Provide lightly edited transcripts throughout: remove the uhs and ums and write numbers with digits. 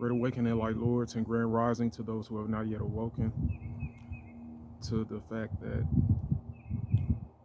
Great awakening, light lords, and grand rising to those who have not yet awoken to the fact that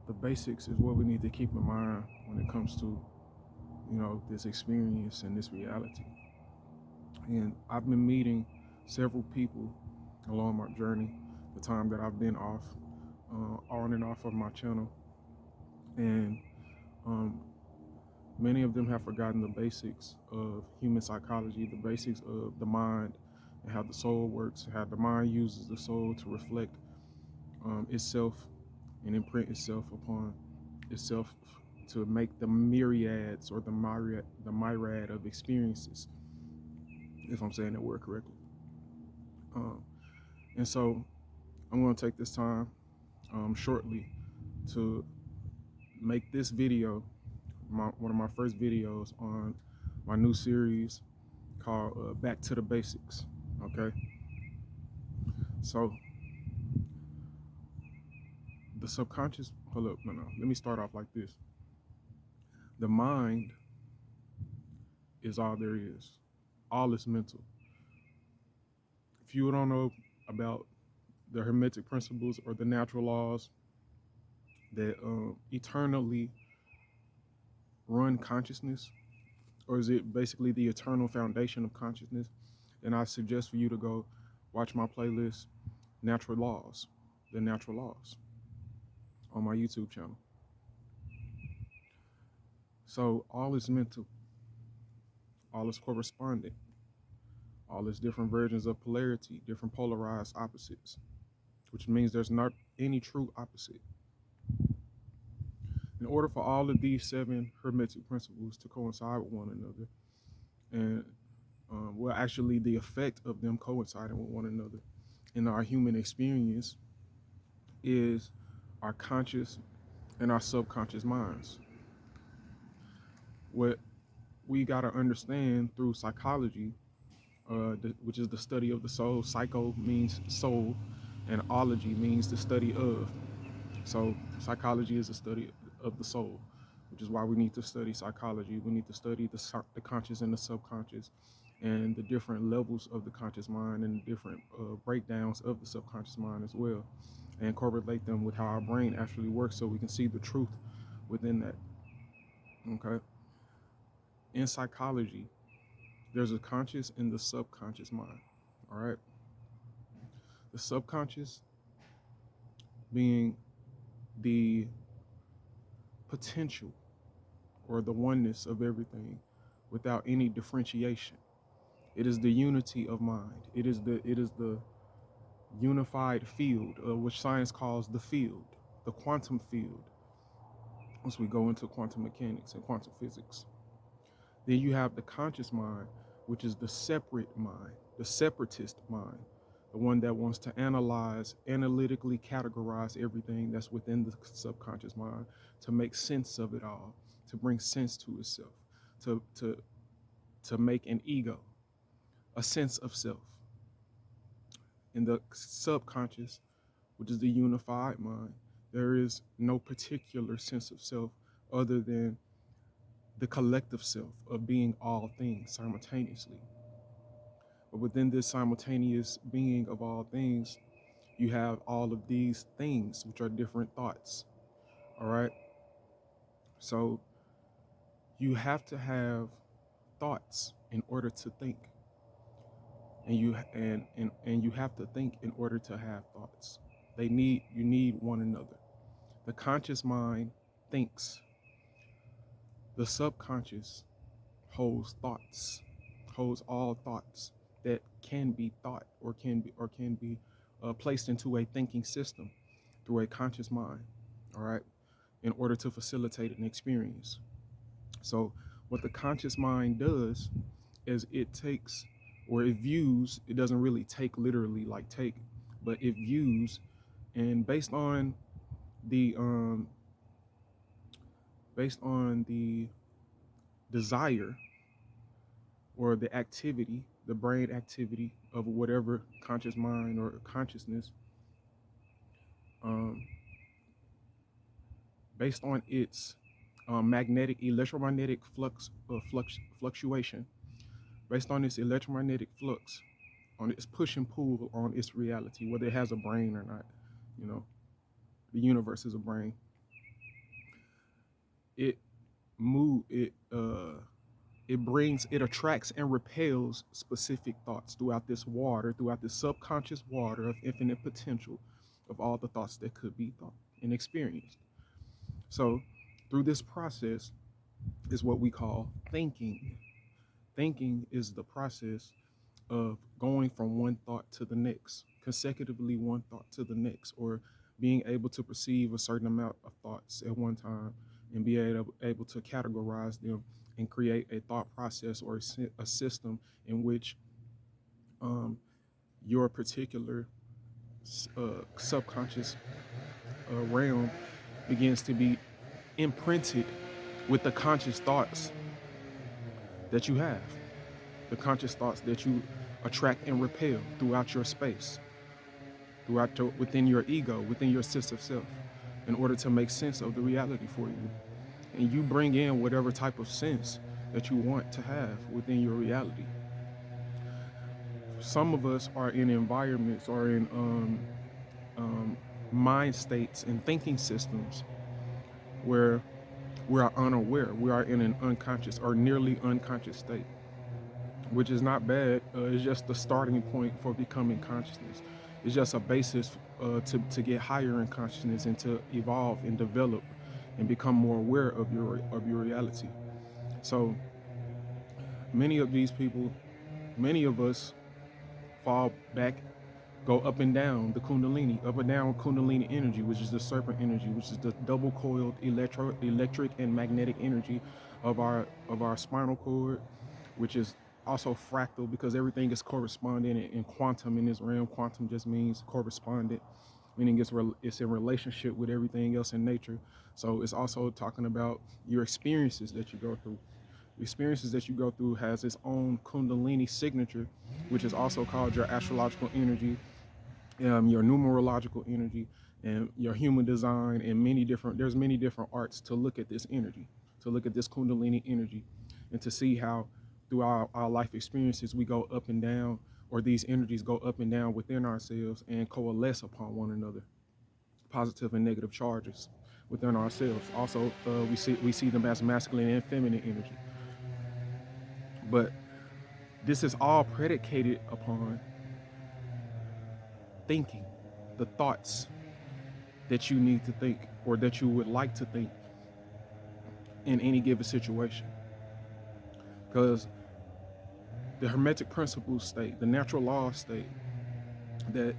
the basics is what we need to keep in mind when it comes to, this experience and this reality. And I've been meeting several people along my journey, the time that I've been off, on and off of my channel, and um, many of them have forgotten the basics of human psychology, the basics of the mind, and how the soul works, how the mind uses the soul to reflect itself and imprint itself upon itself to make the myriads or the myriad of experiences, if I'm saying that word correctly. Um, and so I'm going to take this time shortly to make this video one of my first videos on my new series called Back to the Basics. Okay, so the subconscious. Hold up, no. Let me start off like this. The mind is all there is. All is mental. If you don't know about the Hermetic principles or the natural laws that eternally run consciousness, or is it basically the eternal foundation of consciousness, then I suggest for you to go watch my playlist, Natural Laws, the Natural Laws, on my YouTube channel. So all is mental, all is correspondent, all is different versions of polarity, different polarized opposites, which means there's not any true opposite. In order for all of these 7 Hermetic principles to coincide with one another, and actually the effect of them coinciding with one another in our human experience is our conscious and our subconscious minds. What we got to understand through psychology, which is the study of the soul. Psycho means soul, and ology means the study of. So psychology is the study of the soul, which is why we need to study psychology. We need to study the conscious and the subconscious, and the different levels of the conscious mind, and the different breakdowns of the subconscious mind as well, and correlate them with how our brain actually works, so we can see the truth within that. Okay. In psychology, there's a conscious and the subconscious mind. All right. The subconscious being the potential or the oneness of everything without any differentiation. It is the unity of mind. It is the unified field, which science calls the field, the quantum field. Once we go into quantum mechanics and quantum physics, then you have the conscious mind, which is the separate mind, the separatist mind, the one that wants to analyze, analytically categorize everything that's within the subconscious mind to make sense of it all, to bring sense to itself, to make an ego, a sense of self. In the subconscious, which is the unified mind, there is no particular sense of self other than the collective self of being all things simultaneously. But within this simultaneous being of all things, you have all of these things, which are different thoughts. All right. So you have to have thoughts in order to think. And you have to think in order to have thoughts. You need one another. The conscious mind thinks. The subconscious holds thoughts, holds all thoughts that can be thought or can be placed into a thinking system through a conscious mind. All right, in order to facilitate an experience. So what the conscious mind does is it takes, or it views. It doesn't really take literally like take, but it views, and the um based on the desire or the activity, the brain activity of whatever conscious mind or consciousness, um, based on its magnetic, electromagnetic fluctuation, based on this electromagnetic flux, on its push and pull on its reality, whether it has a brain or not. You know, the universe is a brain. It move it attracts and repels specific thoughts throughout this water, throughout this subconscious water of infinite potential of all the thoughts that could be thought and experienced. So through this process is what we call thinking. Thinking is the process of going from one thought to the next, consecutively one thought to the next, or being able to perceive a certain amount of thoughts at one time and be able to categorize them and create a thought process or a system in which um, your particular subconscious realm begins to be imprinted with the conscious thoughts that you have, the conscious thoughts that you attract and repel throughout your space, within your ego, within your sense of self, in order to make sense of the reality for you. And you bring in whatever type of sense that you want to have within your reality. Some of us are in environments or in um, mind states and thinking systems where we are unaware. We are in an unconscious or nearly unconscious state, which is not bad. It's just the starting point for becoming consciousness. It's just a basis to get higher in consciousness and to evolve and develop and become more aware of your reality. So many of these people, many of us fall back, go up and down the kundalini, up and down kundalini energy, which is the serpent energy, which is the double coiled electric and magnetic energy of our spinal cord, which is also fractal because everything is corresponding in quantum in this realm. Quantum just means correspondent, meaning it's in relationship with everything else in nature. So it's also talking about your experiences that you go through. The experiences that you go through has its own kundalini signature, which is also called your astrological energy, your numerological energy, and your human design, and there's many different arts to look at this energy, to look at this kundalini energy, and to see how through our life experiences we go up and down, or these energies go up and down within ourselves and coalesce upon one another, positive and negative charges within ourselves. Also, we see them as masculine and feminine energy, but this is all predicated upon thinking, the thoughts that you need to think or that you would like to think in any given situation. Because the Hermetic principles state, the natural laws state, that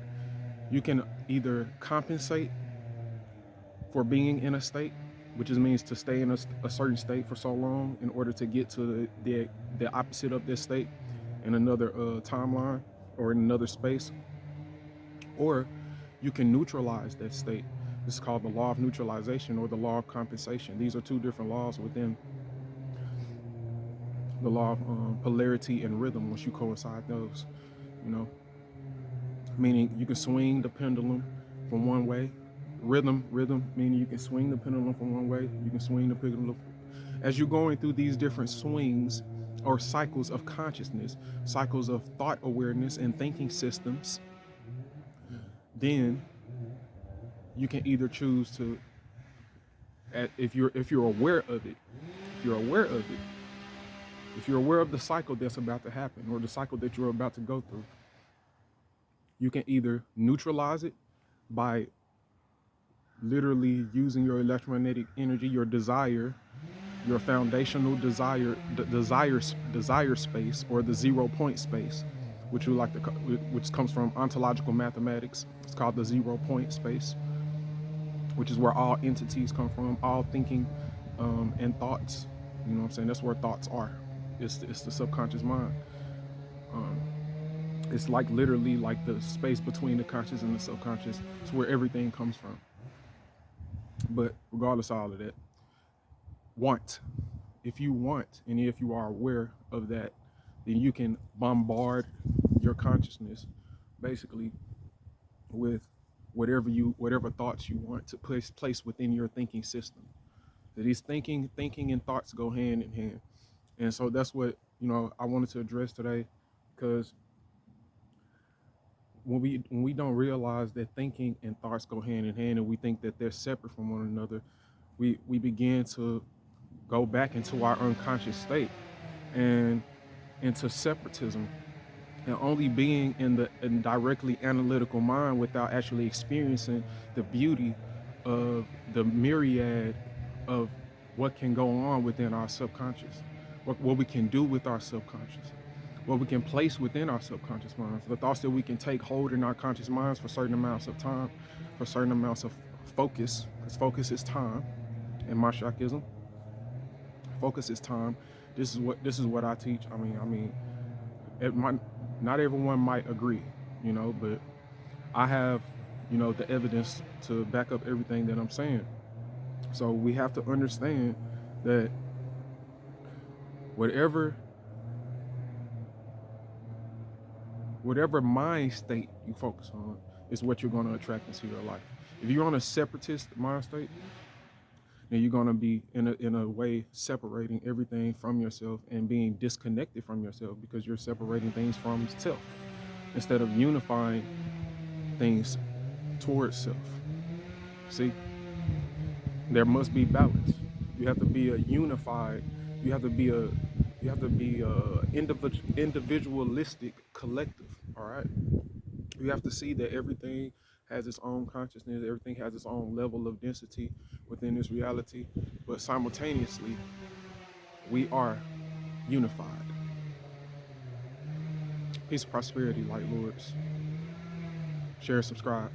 you can either compensate for being in a state, which means to stay in a certain state for so long in order to get to the opposite of this state in another timeline or in another space, or you can neutralize that state. This is called the law of neutralization or the law of compensation. These are two different laws within the law of polarity and rhythm. Once you coincide those, you know, meaning you can swing the pendulum from one way. Rhythm, meaning you can swing the pendulum from one way. You can swing the pendulum as you're going through these different swings or cycles of consciousness, cycles of thought awareness and thinking systems. Then you can either choose to, if you're aware of it, if you're aware of it, if you're aware of the cycle that's about to happen or the cycle that you're about to go through, you can either neutralize it by literally using your electromagnetic energy, your desire, your foundational desire, desire space, or the 0 point space, which which comes from ontological mathematics. It's called the 0 point space, which is where all entities come from, all thinking and thoughts. You know what I'm saying? That's where thoughts are. It's the subconscious mind. It's like literally like the space between the conscious and the subconscious. It's where everything comes from. But regardless of all of that, if you want, and if you are aware of that, then you can bombard your consciousness basically with whatever thoughts you want to place within your thinking system. These thinking and thoughts go hand in hand. And so that's what I wanted to address today, because when we don't realize that thinking and thoughts go hand in hand, and we think that they're separate from one another, we begin to go back into our unconscious state and into separatism, and only being in directly analytical mind without actually experiencing the beauty of the myriad of what can go on within our subconscious, what we can do with our subconscious, what we can place within our subconscious minds, the thoughts that we can take hold in our conscious minds for certain amounts of time, for certain amounts of focus, because focus is time in Mashakism. Focus is time. This is what I teach. I mean, it might not everyone might agree, but I have, the evidence to back up everything that I'm saying. So we have to understand that whatever whatever mind state you focus on is what you're going to attract into your life. If you're on a separatist mind state, then you're going to be in a way separating everything from yourself and being disconnected from yourself, because you're separating things from self instead of unifying things towards self. See, there must be balance. You have to be a unified. You have to be a. You have to be a individualistic collective. All right. You have to see that everything has its own consciousness. Everything has its own level of density within this reality, but simultaneously, we are unified. Peace, prosperity, light lords. Share, subscribe.